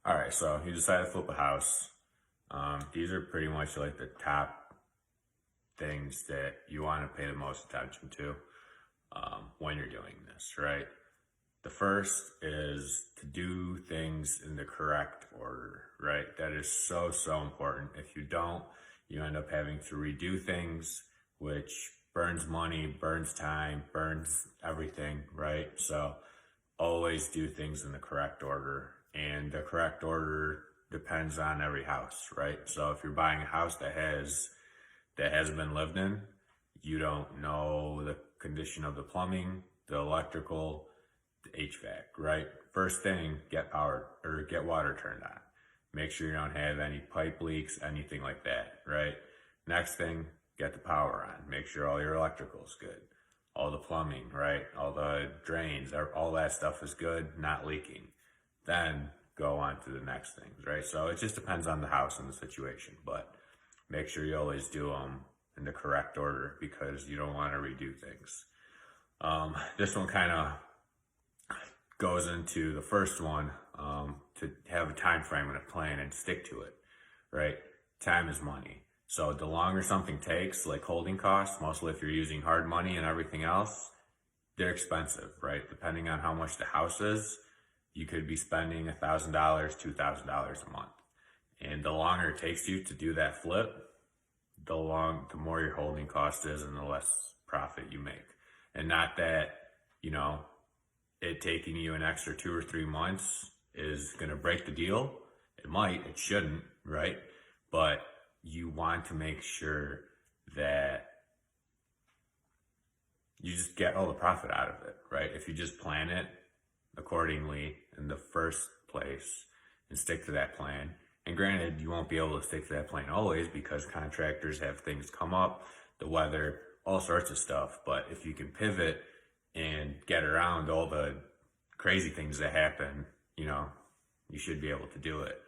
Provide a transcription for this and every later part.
All right, so you decide to flip a house. These are pretty much like the top things that you want to pay the most attention to when you're doing this, right? The first is to do things in the correct order, right? That is so, so important. If you don't, you end up having to redo things, which burns money, burns time, burns everything, right? So always do things in the correct order. And the correct order depends on every house, right? So if you're buying a house that hasn't been lived in, you don't know the condition of the plumbing, the electrical, the HVAC, right? First thing, get power or get water turned on. Make sure you don't have any pipe leaks, anything like that, right? Next thing, get the power on. Make sure all your electrical's good. All the plumbing, right? All the drains, all that stuff is good, not leaking. Then go on to the next things, right? So it just depends on the house and the situation, but make sure you always do them in the correct order because you don't want to redo things. This one kind of goes into the first one, to have a time frame and a plan and stick to it, right? Time is money. So the longer something takes, like holding costs, mostly if you're using hard money and everything else, they're expensive, right? Depending on how much the house is, you could be spending $1,000, $2,000 a month. And the longer it takes you to do that flip, the more your holding cost is and the less profit you make. And not that, you know, it taking you an extra 2 or 3 months is going to break the deal. It might, it shouldn't, right? But you want to make sure that you just get all the profit out of it, right? If you just plan it accordingly in the first place and stick to that plan. And granted, you won't be able to stick to that plan always because contractors have things come up, the weather, all sorts of stuff. But if you can pivot and get around all the crazy things that happen, you know, you should be able to do it.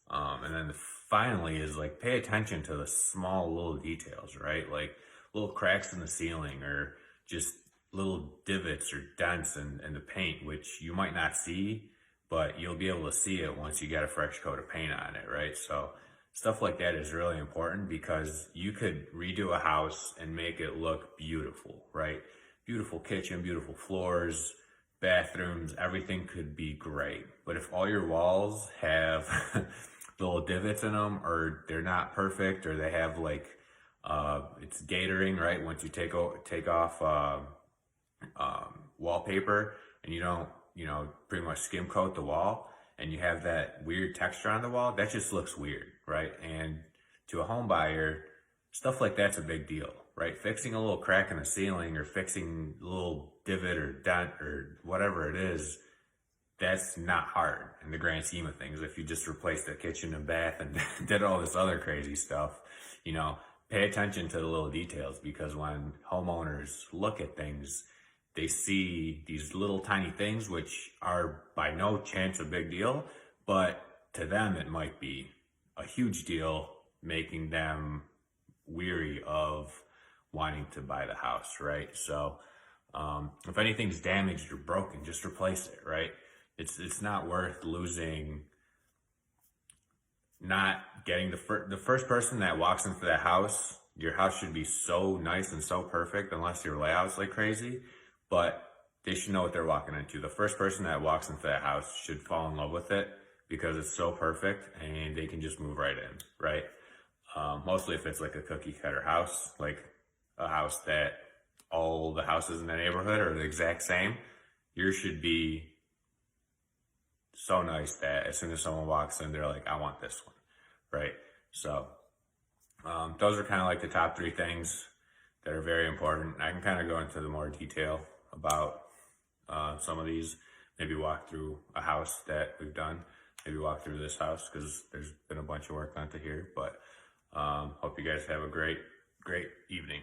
And then finally is like pay attention to the small little details, right? Like little cracks in the ceiling or just little divots or dents in the paint, which you might not see, but you'll be able to see it once you get a fresh coat of paint on it, right? So stuff like that is really important because you could redo a house and make it look beautiful, right? Beautiful kitchen, beautiful floors, bathrooms, everything could be great. But if all your walls have little divots in them or they're not perfect or they have like, it's gatoring, right? Once you take off wallpaper and you don't, you know, pretty much skim coat the wall and you have that weird texture on the wall, that just looks weird, right? And to a home buyer, stuff like that's a big deal, right? Fixing a little crack in the ceiling or fixing a little divot or dent or whatever it is, that's not hard in the grand scheme of things. If you just replaced the kitchen and bath and did all this other crazy stuff, you know, pay attention to the little details because when homeowners look at things, they see these little tiny things, which are by no chance a big deal, but to them it might be a huge deal, making them weary of wanting to buy the house, right? So if anything's damaged or broken, just replace it, right? It's not worth losing, not getting the first person that walks into that house. Your house should be so nice and so perfect, unless your layout's like crazy, but they should know what they're walking into. The first person that walks into that house should fall in love with it because it's so perfect and they can just move right in, right? Mostly if it's like a cookie cutter house, like a house that all the houses in the neighborhood are the exact same, yours should be so nice that as soon as someone walks in, they're like, I want this one, right? So those are kind of like the top three things that are very important. I can kind of go into the more detail about some of these, maybe walk through a house that we've done, maybe walk through this house because there's been a bunch of work done to here, but hope you guys have a great evening.